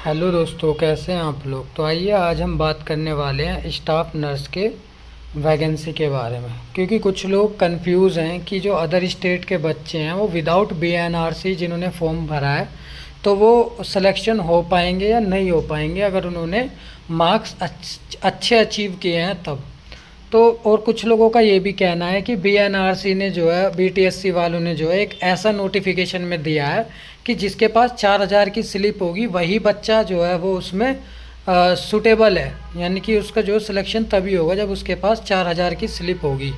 Hello दोस्तों, कैसे हैं आप लोग। तो आइए आज हम बात करने वाले हैं स्टाफ नर्स के वैकेंसी के बारे में, क्योंकि कुछ लोग कंफ्यूज हैं कि जो अदर स्टेट के बच्चे हैं वो विदाउट बीएनआरसी जिन्होंने फॉर्म भरा है तो वो सिलेक्शन हो पाएंगे या नहीं हो पाएंगे अगर उन्होंने मार्क्स अच्छे अचीव किए हैं तब। तो और कुछ लोगों का ये भी कहना है कि बीएनआरसी ने जो है बीटीएससी वालों ने जो है एक ऐसा नोटिफिकेशन में दिया है कि जिसके पास 4,000 की स्लिप होगी वही बच्चा जो है वो उसमें सूटेबल है, यानी कि उसका जो सिलेक्शन तभी होगा जब उसके पास 4,000 की स्लिप होगी।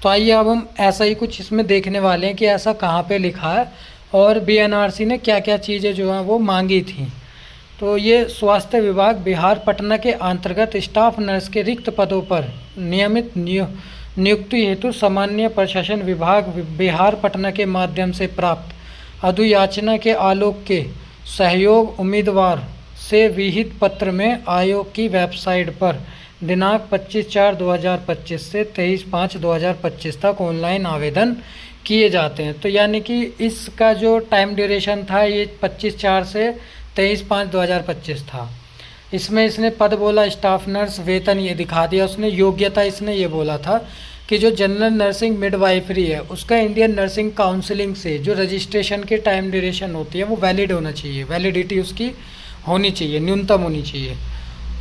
तो आइए अब हम ऐसा ही कुछ इसमें देखने वाले हैं कि ऐसा कहाँ पे लिखा है और बीएनआरसी ने क्या क्या चीज़ें जो हैं वो मांगी थी। तो ये स्वास्थ्य विभाग बिहार पटना के अंतर्गत स्टाफ नर्स के रिक्त पदों पर नियमित नियुक्ति हेतु सामान्य प्रशासन विभाग बिहार पटना के माध्यम से प्राप्त अनुयाचना के आलोक के सहयोग उम्मीदवार से विहित पत्र में आयोग की वेबसाइट पर दिनांक 25/4/2025 से 23/5/2025 तक ऑनलाइन आवेदन किए जाते हैं। तो यानी कि इसका जो टाइम ड्यूरेशन था ये 25/4 से 23/5/2025 था। इसमें इसने पद बोला स्टाफ नर्स, वेतन ये दिखा दिया उसने, योग्यता इसने ये बोला था कि जो जनरल नर्सिंग मिडवाइफरी है उसका इंडियन नर्सिंग काउंसिलिंग से जो रजिस्ट्रेशन की टाइम ड्यूरेशन होती है वो वैलिड होना चाहिए, वैलिडिटी उसकी होनी चाहिए, न्यूनतम होनी चाहिए।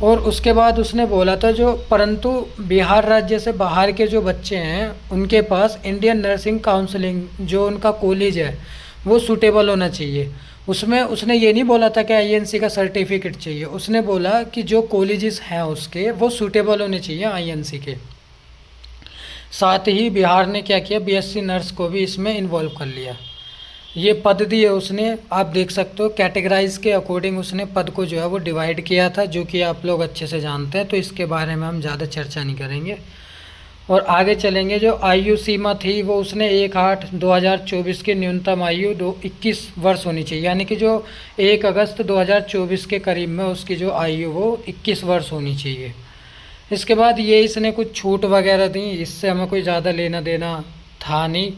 और उसके बाद उसने बोला था जो परंतु बिहार राज्य से बाहर के जो बच्चे हैं उनके पास इंडियन नर्सिंग काउंसिलिंग जो उनका कॉलेज है वो सूटेबल होना चाहिए। उसमें उसने ये नहीं बोला था कि आईएनसी का सर्टिफिकेट चाहिए, उसने बोला कि जो कॉलेजेस हैं उसके वो सूटेबल होने चाहिए आईएनसी के। साथ ही बिहार ने क्या किया, बीएससी नर्स को भी इसमें इन्वॉल्व कर लिया। ये पद दिए उसने, आप देख सकते हो कैटेगराइज के अकॉर्डिंग उसने पद को जो है वो डिवाइड किया था, जो कि आप लोग अच्छे से जानते हैं, तो इसके बारे में हम ज़्यादा चर्चा नहीं करेंगे और आगे चलेंगे। जो आयु सीमा थी वो उसने 1/8/2024 की न्यूनतम आयु 21 वर्ष होनी चाहिए, यानी कि जो 1 अगस्त 2024 के करीब में उसकी जो आयु वो 21 वर्ष होनी चाहिए। इसके बाद ये इसने कुछ छूट वगैरह दी, इससे हमें कोई ज़्यादा लेना देना था नहीं,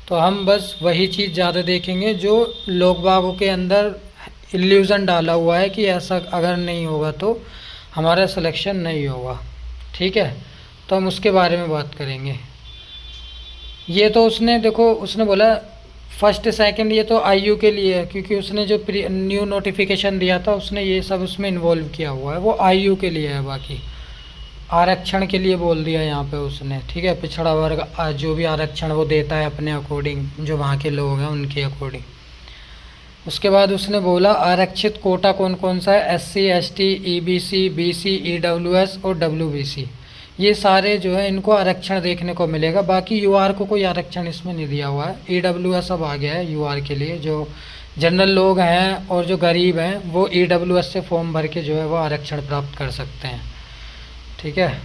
तो हम बस वही चीज़ ज़्यादा देखेंगे जो लोग बागों के अंदर इल्यूज़न डाला हुआ है कि ऐसा अगर नहीं होगा तो हमारा सिलेक्शन नहीं होगा। ठीक है, तो हम उसके बारे में बात करेंगे। ये तो उसने देखो उसने बोला फर्स्ट सेकंड, ये तो आईयू के लिए है क्योंकि उसने जो न्यू नोटिफिकेशन दिया था उसने ये सब उसमें इन्वॉल्व किया हुआ है, वो आईयू के लिए है। बाकी आरक्षण के लिए बोल दिया यहाँ पे उसने। ठीक है, पिछड़ा वर्ग जो भी आरक्षण वो देता है अपने अकॉर्डिंग, जो वहाँ के लोग हैं उनके अकॉर्डिंग। उसके बाद उसने बोला आरक्षित कोटा कौन कौन सा है, SC ST EBC BC EWS और WBC, ये सारे जो है इनको आरक्षण देखने को मिलेगा। बाकी यूआर को कोई आरक्षण इसमें नहीं दिया हुआ है। EWS अब आ गया है यूआर के लिए, जो जनरल लोग हैं और जो गरीब हैं वो EWS से फॉर्म भर के जो है वो आरक्षण प्राप्त कर सकते हैं। ठीक है,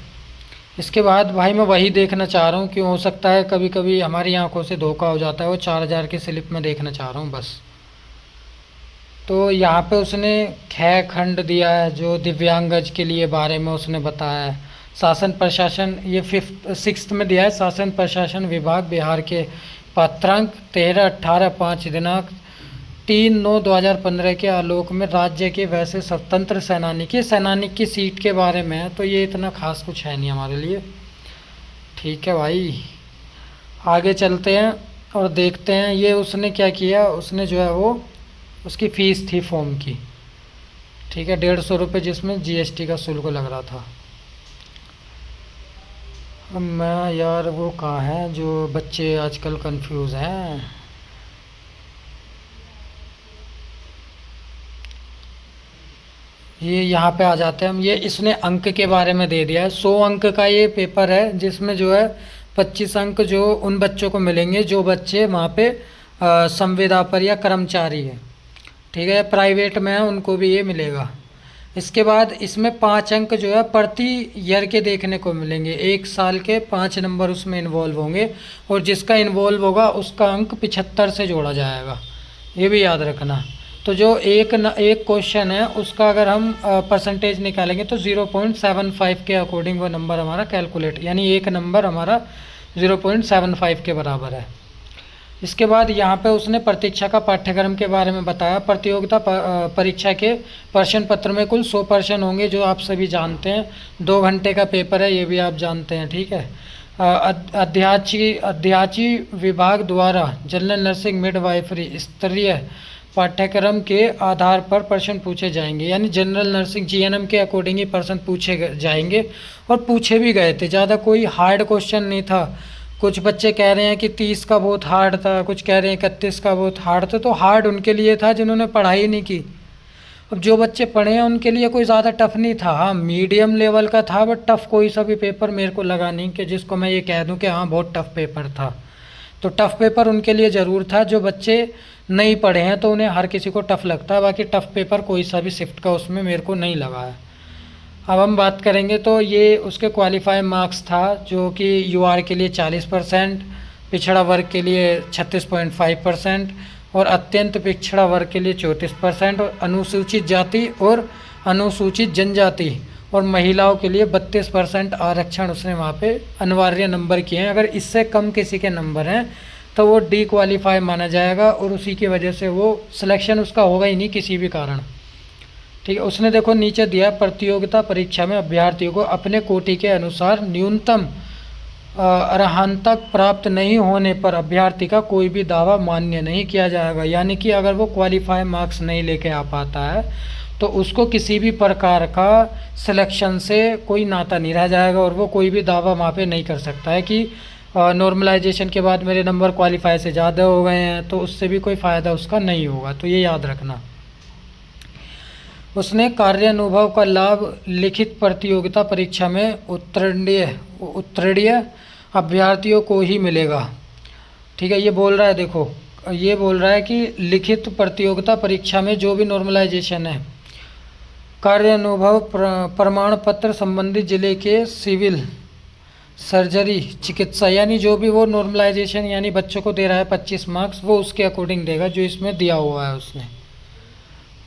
इसके बाद भाई मैं वही देखना चाह रहा हूँ, क्यों हो सकता है कभी कभी हमारी आंखों से धोखा हो जाता है, वो 4,000 की स्लिप में देखना चाह रहा हूँ बस। तो यहाँ पे उसने ख खंड दिया है जो दिव्यांगज के लिए बारे में उसने बताया है। शासन प्रशासन ये 6th में दिया है, शासन प्रशासन विभाग बिहार के पात्रांक 13/18/5 दिनांक 3/9/2015 के आलोक में राज्य के वैसे स्वतंत्र सैनानी की सीट के बारे में है, तो ये इतना खास कुछ है नहीं हमारे लिए। ठीक है भाई, आगे चलते हैं और देखते हैं ये उसने क्या किया। उसने जो है वो उसकी फ़ीस थी फॉर्म की, ठीक है, 150 रुपये, जिसमें GST का शुल्क लग रहा था। अब मैं यार वो कहाँ है जो बच्चे आजकल कंफ्यूज हैं। ये यहाँ पे आ जाते हैं हम। ये इसने अंक के बारे में दे दिया है, 100 अंक का ये पेपर है जिसमें जो है 25 अंक जो उन बच्चों को मिलेंगे जो बच्चे वहाँ पे संविदा पर या कर्मचारी है। ठीक है, प्राइवेट में है उनको भी ये मिलेगा। इसके बाद इसमें 5 अंक जो है प्रति ईयर के देखने को मिलेंगे, 1 साल के 5 नंबर उसमें इन्वॉल्व होंगे और जिसका इन्वॉल्व होगा उसका अंक 75 से जोड़ा जाएगा, ये भी याद रखना। तो जो एक क्वेश्चन है उसका अगर हम परसेंटेज निकालेंगे तो 0.75 के अकॉर्डिंग वो नंबर हमारा कैलकुलेट, यानी एक नंबर हमारा 0.75 के बराबर है। इसके बाद यहाँ पे उसने प्रतीक्षा का पाठ्यक्रम के बारे में बताया। प्रतियोगिता परीक्षा के प्रश्न पत्र में कुल 100 प्रश्न होंगे, जो आप सभी जानते हैं। 2 घंटे का पेपर है, ये भी आप जानते हैं, ठीक है। अध्याची विभाग द्वारा जनरल नर्सिंग मिडवाइफरी स्तरीय पाठ्यक्रम के आधार पर प्रश्न पूछे जाएंगे, यानी जनरल नर्सिंग जीएनएम के अकॉर्डिंग ही प्रश्न पूछे जाएंगे, और पूछे भी गए थे। ज़्यादा कोई हार्ड क्वेश्चन नहीं था। कुछ बच्चे कह रहे हैं कि 30 का बहुत हार्ड था, कुछ कह रहे हैं 31 का बहुत हार्ड था। तो हार्ड उनके लिए था जिन्होंने पढ़ाई नहीं की। अब जो बच्चे पढ़े हैं उनके लिए कोई ज़्यादा टफ नहीं था। हाँ, मीडियम लेवल का था, बट टफ कोई सा भी पेपर मेरे को लगा नहीं कि जिसको मैं ये कह दूं कि हाँ बहुत टफ पेपर था। तो टफ पेपर उनके लिए ज़रूर था। जो बच्चे नहीं पढ़े हैं तो उन्हें हर किसी को टफ लगता है, बाकी टफ पेपर कोई सा भी शिफ्ट का उसमें मेरे को नहीं लगा है। अब हम बात करेंगे तो ये उसके क्वालिफाई मार्क्स था, जो कि यूआर के लिए 40%, पिछड़ा वर्ग के लिए 36.5% और अत्यंत पिछड़ा वर्ग के लिए 34%, और अनुसूचित जाति और अनुसूचित जनजाति और महिलाओं के लिए 32% आरक्षण उसने वहाँ पे अनिवार्य नंबर किए हैं। अगर इससे कम किसी के नंबर हैं तो वो डी क्वालिफाई माना जाएगा, और उसी की वजह से वो सिलेक्शन उसका होगा ही नहीं किसी भी कारण, ठीक है। उसने देखो नीचे दिया, प्रतियोगिता परीक्षा में अभ्यर्थियों को अपने कोटि के अनुसार न्यूनतम अर्हता प्राप्त नहीं होने पर अभ्यर्थी का कोई भी दावा मान्य नहीं किया जाएगा। यानी कि अगर वो क्वालिफाई मार्क्स नहीं लेके आ पाता है तो उसको किसी भी प्रकार का सिलेक्शन से कोई नाता नहीं रह जाएगा, और वो कोई भी दावा वहाँ पे नहीं कर सकता है कि नॉर्मलाइजेशन के बाद मेरे नंबर क्वालिफाई से ज़्यादा हो गए हैं, तो उससे भी कोई फ़ायदा उसका नहीं होगा। तो ये याद रखना। उसने कार्यानुभव का लाभ लिखित प्रतियोगिता परीक्षा में उत्तीर्ण अभ्यर्थियों को ही मिलेगा, ठीक है। ये बोल रहा है, देखो ये बोल रहा है कि लिखित प्रतियोगिता परीक्षा में जो भी नॉर्मलाइजेशन है, कार्यानुभव प्रमाण पत्र संबंधित जिले के सिविल सर्जरी चिकित्सा, यानी जो भी वो नॉर्मलाइजेशन यानी बच्चों को दे रहा है 25 मार्क्स, वो उसके अकॉर्डिंग देगा जो इसमें दिया हुआ है उसने।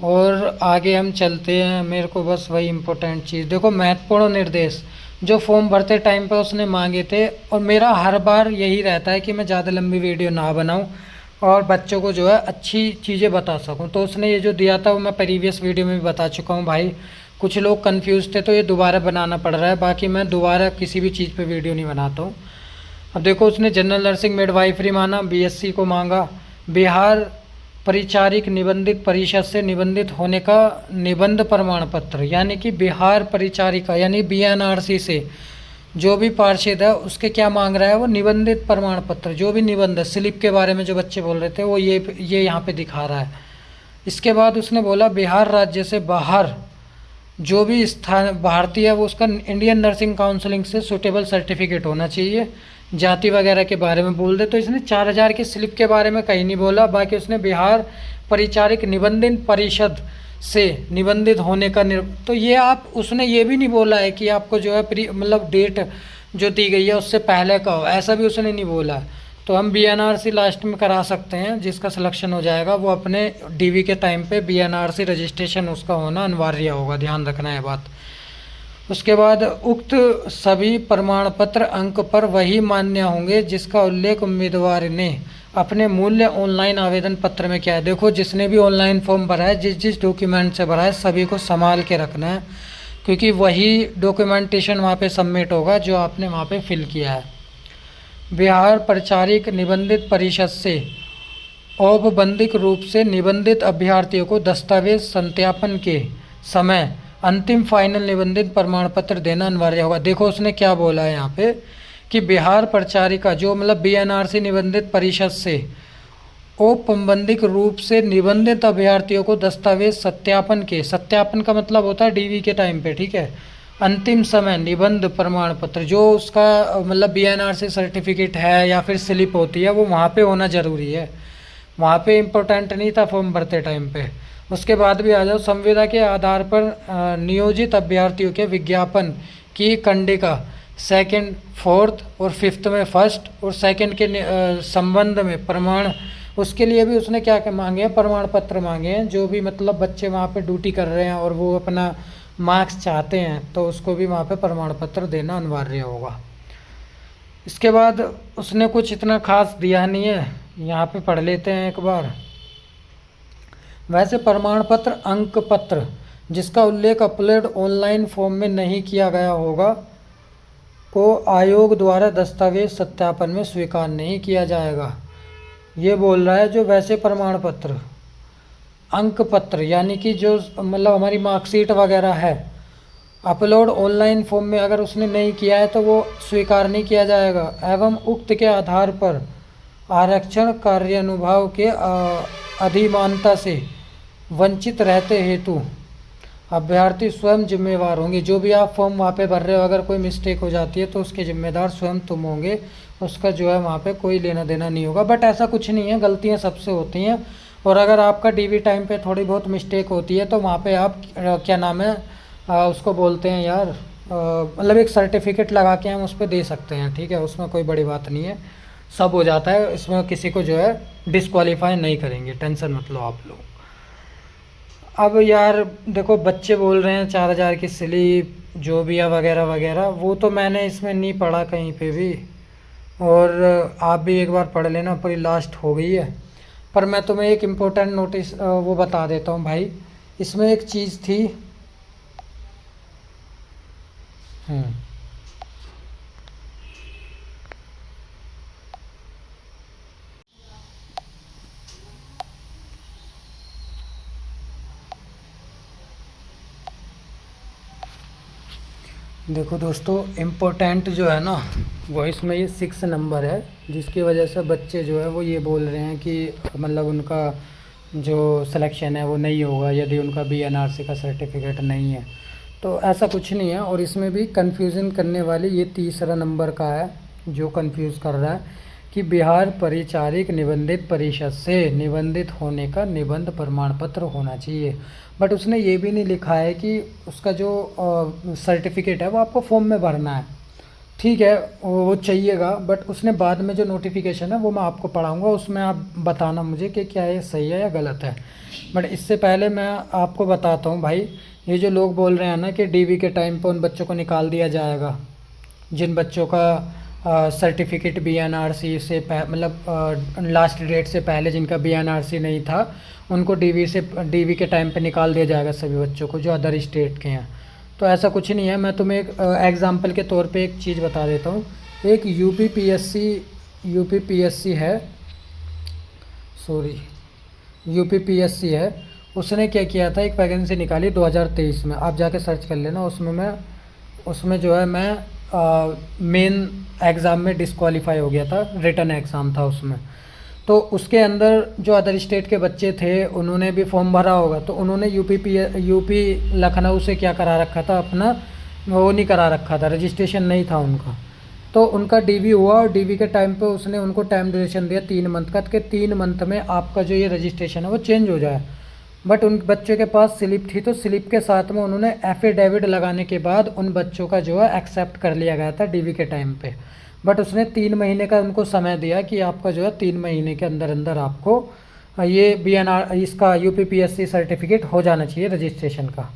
और आगे हम चलते हैं। मेरे को बस वही इम्पोर्टेंट चीज़ देखो, महत्वपूर्ण निर्देश जो फॉर्म भरते टाइम पे उसने मांगे थे, और मेरा हर बार यही रहता है कि मैं ज़्यादा लंबी वीडियो ना बनाऊं और बच्चों को जो है अच्छी चीज़ें बता सकूं। तो उसने ये जो दिया था वो मैं प्रीवियस वीडियो में भी बता चुका हूं भाई। कुछ लोग कंफ्यूज थे तो ये दोबारा बनाना पड़ रहा है, बाकी मैं दोबारा किसी भी चीज़ पे वीडियो नहीं बनाता हूँ। अब देखो, उसने जनरल नर्सिंग मिडवाइफरी माना, बीएससी को मांगा, बिहार परिचारिक निबंधित परिषद से निबंधित होने का निबंध प्रमाण पत्र, यानी कि बिहार परिचारिका यानी बीएनआरसी से जो भी पार्षद है उसके क्या मांग रहा है, वो निबंधित प्रमाण पत्र, जो भी निबंध स्लिप के बारे में जो बच्चे बोल रहे थे वो ये यहाँ पे दिखा रहा है। इसके बाद उसने बोला बिहार राज्य से बाहर जो भी स्थान भारतीय है वो उसका इंडियन नर्सिंग काउंसिलिंग से सुटेबल सर्टिफिकेट होना चाहिए। जाति वगैरह के बारे में बोल दे, तो इसने 4000 की स्लिप के बारे में कहीं नहीं बोला। बाकी उसने बिहार परिचारिक निबंधन परिषद से निबंधित होने का तो ये आप उसने ये भी नहीं बोला है कि आपको जो है मतलब डेट जो दी गई है उससे पहले का हो, ऐसा भी उसने नहीं बोला। तो हम बीएनआरसी लास्ट में करा सकते हैं, जिसका सिलेक्शन हो जाएगा वो अपने डीवी के टाइम पे बीएनआरसी रजिस्ट्रेशन उसका होना अनिवार्य होगा, ध्यान रखना है बात। उसके बाद उक्त सभी प्रमाण पत्र अंक पर वही मान्य होंगे जिसका उल्लेख उम्मीदवार ने अपने मूल्य ऑनलाइन आवेदन पत्र में किया है। देखो, जिसने भी ऑनलाइन फॉर्म भरा है, जिस डॉक्यूमेंट से भरा है, सभी को संभाल के रखना है, क्योंकि वही डॉक्यूमेंटेशन वहाँ पे सबमिट होगा जो आपने वहाँ पे फिल किया है। बिहार परिचारिक निबंधित परिषद से औपबंधिक रूप से निबंधित अभ्यर्थियों को दस्तावेज सत्यापन के समय अंतिम फाइनल निबंधित प्रमाण पत्र देना अनिवार्य होगा। देखो उसने क्या बोला है यहाँ पे कि बिहार परिचारिका जो मतलब बीएनआरसी निबंधित परिषद से औपबंधिक रूप से निबंधित अभ्यर्थियों को दस्तावेज सत्यापन का मतलब होता है डीवी के टाइम पे, ठीक है, अंतिम समय निबंध प्रमाण पत्र जो उसका मतलब बीएनआरसी सर्टिफिकेट है या फिर स्लिप होती है वो वहाँ पे होना ज़रूरी है। वहाँ पे इम्पोर्टेंट नहीं था फॉर्म भरते टाइम पे। उसके बाद भी आ जाओ, संविदा के आधार पर नियोजित अभ्यर्थियों के विज्ञापन की कंडिका 2nd, 4th और 5th में 1st और 2nd के संबंध में प्रमाण, उसके लिए भी उसने क्या क्या मांगे हैं, प्रमाण पत्र मांगे हैं। जो भी मतलब बच्चे वहाँ पे ड्यूटी कर रहे हैं और वो अपना मार्क्स चाहते हैं तो उसको भी वहाँ पे प्रमाण पत्र देना अनिवार्य होगा। इसके बाद उसने कुछ इतना खास दिया नहीं है, यहाँ पे पढ़ लेते हैं एक बार। वैसे प्रमाण पत्र अंक पत्र जिसका उल्लेख अपलोड ऑनलाइन फॉर्म में नहीं किया गया होगा को आयोग द्वारा दस्तावेज सत्यापन में स्वीकार नहीं किया जाएगा। ये बोल रहा है जो वैसे प्रमाण पत्र अंक पत्र यानी कि जो मतलब हमारी मार्कशीट वगैरह है, अपलोड ऑनलाइन फॉर्म में अगर उसने नहीं किया है तो वो स्वीकार नहीं किया जाएगा। एवं उक्त के आधार पर आरक्षण कार्यानुभाव के अधिमानता से वंचित रहते हेतु अभ्यर्थी स्वयं जिम्मेवार होंगे। जो भी आप फॉर्म वहाँ पे भर रहे हो, अगर कोई मिस्टेक हो जाती है तो उसके जिम्मेदार स्वयं तुम होंगे, उसका जो है वहाँ पे कोई लेना देना नहीं होगा। बट ऐसा कुछ नहीं है, गलतियाँ सबसे होती हैं। और अगर आपका डीवी टाइम पे थोड़ी बहुत मिस्टेक होती है तो वहाँ पे आप क्या नाम है उसको बोलते हैं यार, मतलब एक सर्टिफिकेट लगा के हम उस पर दे सकते हैं, ठीक है, उसमें कोई बड़ी बात नहीं है, सब हो जाता है। इसमें किसी को जो है डिस्क्वालीफाई नहीं करेंगे, टेंशन मत लो आप लोग। अब यार देखो, बच्चे बोल रहे हैं 4000 की स्लिप जो भी है वगैरह वगैरह, वो तो मैंने इसमें नहीं पढ़ा कहीं पे भी, और आप भी एक बार पढ़ लेना, पूरी लास्ट हो गई है। पर मैं तुम्हें एक इम्पोर्टेंट नोटिस वो बता देता हूँ भाई। इसमें एक चीज़ थी, देखो दोस्तों, इम्पोर्टेंट जो है ना वो इसमें ये 6 नंबर है, जिसकी वजह से बच्चे जो है वो ये बोल रहे हैं कि मतलब उनका जो सिलेक्शन है वो नहीं होगा यदि उनका बीएनआरसी का सर्टिफिकेट नहीं है। तो ऐसा कुछ नहीं है। और इसमें भी कंफ्यूजन करने वाली ये तीसरा नंबर का है जो कंफ्यूज कर रहा है कि बिहार परिचारिक निबंधित परिषद से निबंधित होने का निबंध प्रमाण पत्र होना चाहिए। बट उसने ये भी नहीं लिखा है कि उसका जो सर्टिफिकेट है वो आपको फॉर्म में भरना है, ठीक है, वो चाहिएगा। बट उसने बाद में जो नोटिफिकेशन है वो मैं आपको पढ़ाऊँगा, उसमें आप बताना मुझे कि क्या ये सही है या गलत है। बट इससे पहले मैं आपको बताता हूँ भाई, ये जो लोग बोल रहे हैं ना कि डीवी के टाइम पे उन बच्चों को निकाल दिया जाएगा जिन बच्चों का सर्टिफिकेट बीएनआरसी से मतलब लास्ट डेट से पहले जिनका बीएनआरसी नहीं था, उनको डीवी के टाइम पे निकाल दिया जाएगा सभी बच्चों को जो अदर स्टेट के हैं। तो ऐसा कुछ नहीं है। मैं तुम्हें एक एग्ज़ाम्पल के तौर पे एक चीज़ बता देता हूँ। एक यूपीपीएससी है, सॉरी यूपीपीएससी है, उसने क्या किया था, एक वैकेंसी निकाली 2023 में, आप जाके सर्च कर लेना। उसमें जो है मैं मेन एग्ज़ाम में डिस्क्वालीफाई हो गया था, रिटन एग्ज़ाम था उसमें। तो उसके अंदर जो अदर स्टेट के बच्चे थे उन्होंने भी फॉर्म भरा होगा, तो उन्होंने यूपी लखनऊ से क्या करा रखा था, अपना वो नहीं करा रखा था, रजिस्ट्रेशन नहीं था उनका। तो उनका डीवी हुआ और डीवी के टाइम पे उसने उनको टाइम ड्यूरेशन दिया 3 मंथ का, कि 3 मंथ में आपका जो ये रजिस्ट्रेशन है वो चेंज हो जाए। बट उन बच्चों के पास स्लिप थी, तो स्लिप के साथ में उन्होंने एफिडेविट लगाने के बाद उन बच्चों का जो है एक्सेप्ट कर लिया गया था डीवी के टाइम पे। बट उसने 3 महीने का उनको समय दिया कि आपका जो है 3 महीने के अंदर अंदर आपको ये बीएनआर इसका यूपीपीएससी सर्टिफिकेट हो जाना चाहिए रजिस्ट्रेशन का।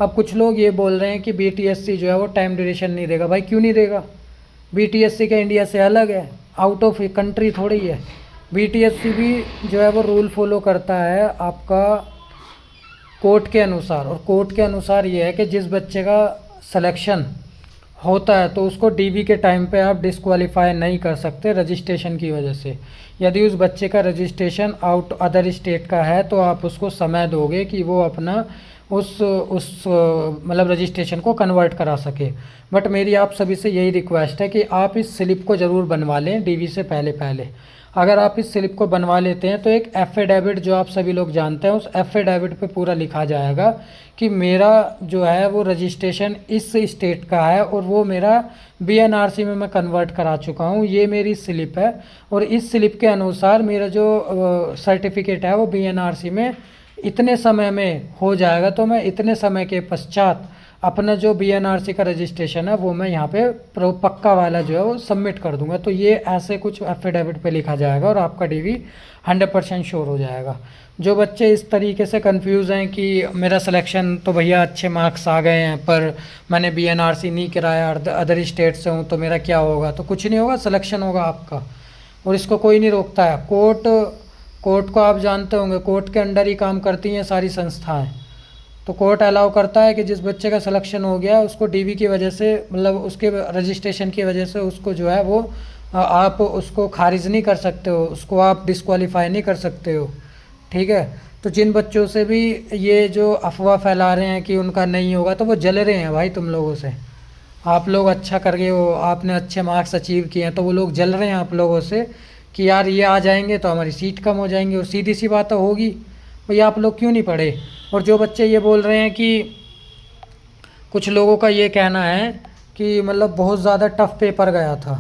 अब कुछ लोग ये बोल रहे हैं कि बीटीएससी जो है वो टाइम ड्यूरेशन नहीं देगा। भाई क्यों नहीं देगा? बीटीएससी का इंडिया से अलग है, आउट ऑफ कंट्री थोड़ी है। बीटीएससी भी जो है वो रूल फॉलो करता है आपका कोर्ट के अनुसार, और कोर्ट के अनुसार ये है कि जिस बच्चे का सिलेक्शन होता है तो उसको डीवी के टाइम पे आप डिस्क्वालीफाई नहीं कर सकते रजिस्ट्रेशन की वजह से। यदि उस बच्चे का रजिस्ट्रेशन आउट अदर स्टेट का है तो आप उसको समय दोगे कि वो अपना उस मतलब रजिस्ट्रेशन को कन्वर्ट करा सके। बट मेरी आप सभी से यही रिक्वेस्ट है कि आप इस स्लिप को ज़रूर बनवा लें डीवी से पहले। अगर आप इस स्लिप को बनवा लेते हैं तो एक एफिडेविट जो आप सभी लोग जानते हैं, उस एफिडेविट पे पूरा लिखा जाएगा कि मेरा जो है वो रजिस्ट्रेशन इस स्टेट का है और वो मेरा बीएनआरसी में मैं कन्वर्ट करा चुका हूँ, ये मेरी स्लिप है। और इस स्लिप के अनुसार मेरा जो सर्टिफिकेट है वो बीएनआरसी में इतने समय में हो जाएगा, तो मैं इतने समय के पश्चात अपना जो बीएनआरसी का रजिस्ट्रेशन है वो मैं यहाँ पे पक्का वाला जो है वो सबमिट कर दूंगा। तो ये ऐसे कुछ एफिडेविट पे लिखा जाएगा और आपका डीवी 100% श्योर हो जाएगा। जो बच्चे इस तरीके से कंफ्यूज हैं कि मेरा सिलेक्शन तो भैया अच्छे मार्क्स आ गए हैं पर मैंने बीएनआरसी नहीं कराया, अदर स्टेट से हूँ, तो मेरा क्या होगा, तो कुछ नहीं होगा, सिलेक्शन होगा आपका। और इसको कोई नहीं रोकता है। कोर्ट को आप जानते होंगे, कोर्ट के अंडर ही काम करती हैं सारी संस्थाएं। तो कोर्ट अलाउ करता है कि जिस बच्चे का सिलेक्शन हो गया उसको डीवी की वजह से, मतलब उसके रजिस्ट्रेशन की वजह से उसको जो है वो आप उसको खारिज नहीं कर सकते हो, उसको आप डिस्क्वालीफाई नहीं कर सकते हो, ठीक है। तो जिन बच्चों से भी ये जो अफवाह फैला रहे हैं कि उनका नहीं होगा, तो वो जल रहे हैं भाई तुम लोगों से। आप लोग अच्छा कर गए हो, आपने अच्छे मार्क्स अचीव किए हैं, तो वो लोग जल रहे हैं आप लोगों से कि यार ये आ जाएंगे तो हमारी सीट कम हो जाएंगी। और सीधी सी बात तो होगी भाई, आप लोग क्यों नहीं पढ़े। और जो बच्चे ये बोल रहे हैं कि कुछ लोगों का ये कहना है कि मतलब बहुत ज़्यादा टफ पेपर गया था,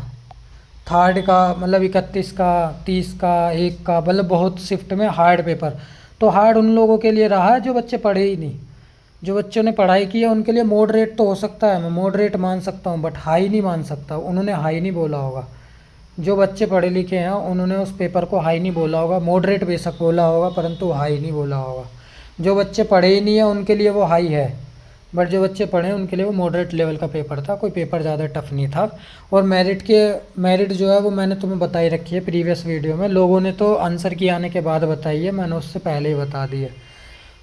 थर्ड का मतलब 31 का, 30 का, 1 का, मतलब बहुत शिफ्ट में हार्ड पेपर। तो हार्ड उन लोगों के लिए रहा है जो बच्चे पढ़े ही नहीं। जो बच्चों ने पढ़ाई की है उनके लिए मॉडरेट तो हो सकता है, मैं मॉडरेट मान सकता हूँ, बट हाई नहीं मान सकता। उन्होंने हाई नहीं बोला होगा। जो बच्चे पढ़े लिखे हैं उन्होंने उस पेपर को हाई नहीं बोला होगा, मॉडरेट बेशक बोला होगा परंतु हाई नहीं बोला होगा। जो बच्चे पढ़े ही नहीं है उनके लिए वो हाई है, बट जो बच्चे पढ़े उनके लिए वो मॉडरेट लेवल का पेपर था, कोई पेपर ज़्यादा टफ नहीं था। और मेरिट जो है वो मैंने तुम्हें बताई रखी है प्रीवियस वीडियो में। लोगों ने तो आंसर की आने के बाद बताई है, मैंने उससे पहले ही बता दी है।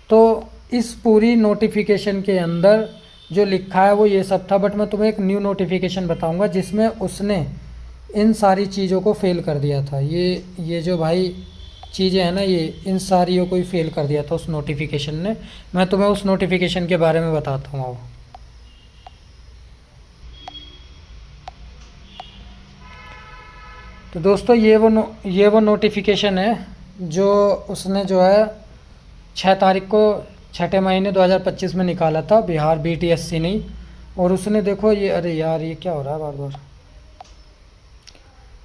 तो इस पूरी नोटिफिकेशन के अंदर जो लिखा है वो ये सब था, बट मैं तुम्हें एक न्यू नोटिफिकेशन बताऊंगा जिसमें उसने इन सारी चीज़ों को फेल कर दिया था। ये जो भाई चीज़ें हैं ना, ये इन सारियों को ही फेल कर दिया था उस नोटिफिकेशन ने। मैं तुम्हें उस नोटिफिकेशन के बारे में बताता हूँ। तो दोस्तों ये वो नोटिफिकेशन है जो उसने जो है 6 तारीख को 6ठे महीने 2025 में निकाला था, बिहार BTSC नहीं। और उसने देखो ये, अरे यार ये क्या हो रहा है बार बार।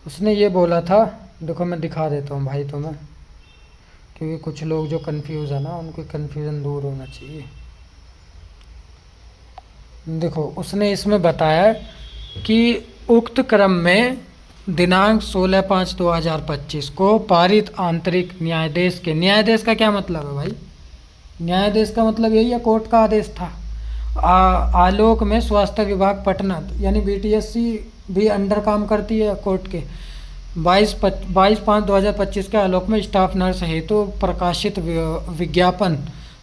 उसने ये बोला था, देखो मैं दिखा देता हूँ भाई तुम्हें, क्योंकि कुछ लोग जो कंफ्यूज है ना उनको कन्फ्यूज़न दूर होना चाहिए। देखो उसने इसमें बताया कि उक्त क्रम में दिनांक 16/5/2025 को पारित आंतरिक न्यायाधीश के, न्यायाधीश का क्या मतलब है भाई, न्यायाधीश का मतलब यही है कोर्ट का आदेश था। आलोक में स्वास्थ्य विभाग पटना, यानी BTSC भी अंडर काम करती है कोर्ट के। 22/5/2025 के आलोक में स्टाफ नर्स हेतु प्रकाशित विज्ञापन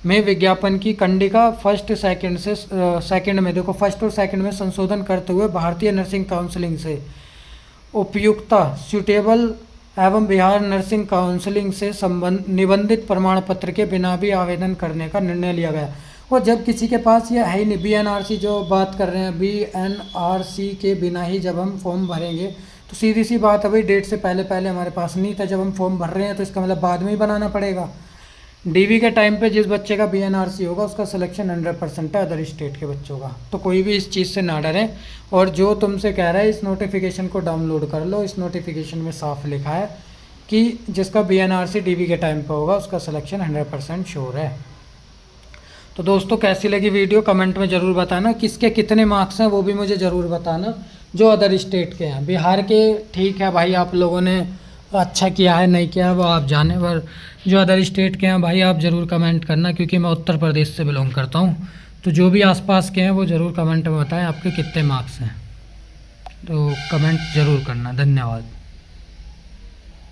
में विज्ञापन की कंडिका सेकंड में, देखो फर्स्ट और सेकंड में संशोधन करते हुए भारतीय नर्सिंग काउंसिलिंग से उपयुक्ता सूटेबल एवं बिहार नर्सिंग काउंसिलिंग से निबंधित प्रमाण पत्र के बिना भी आवेदन करने का निर्णय लिया गया। और जब किसी के पास ये है ही नहीं, BNRC जो बात कर रहे हैं, BNRC के बिना ही जब हम फॉर्म भरेंगे तो सीधी सी बात है भाई, डेट से पहले पहले हमारे पास नहीं था, जब हम फॉर्म भर रहे हैं तो इसका मतलब बाद में ही बनाना पड़ेगा। DV के टाइम पे जिस बच्चे का BNRC होगा उसका सिलेक्शन 100% है अदर स्टेट के बच्चों का। तो कोई भी इस चीज़ से ना डरें। और जो तुमसे कह रहा है इस नोटिफिकेशन को डाउनलोड कर लो, इस नोटिफिकेशन में साफ लिखा है कि जिसका BNRC DV के टाइम पर होगा उसका सिलेक्शन 100% श्योर है। तो दोस्तों कैसी लगी वीडियो कमेंट में ज़रूर बताना, किसके कितने मार्क्स हैं वो भी मुझे ज़रूर बताना। जो अदर स्टेट के हैं, बिहार के ठीक है भाई, आप लोगों ने अच्छा किया है नहीं किया वो आप जाने, पर जो अदर स्टेट के हैं भाई आप ज़रूर कमेंट करना, क्योंकि मैं उत्तर प्रदेश से बिलोंग करता हूँ। तो जो भी आसपास के हैं वो ज़रूर कमेंट में बताएं आपके कितने मार्क्स हैं, तो कमेंट ज़रूर करना। धन्यवाद।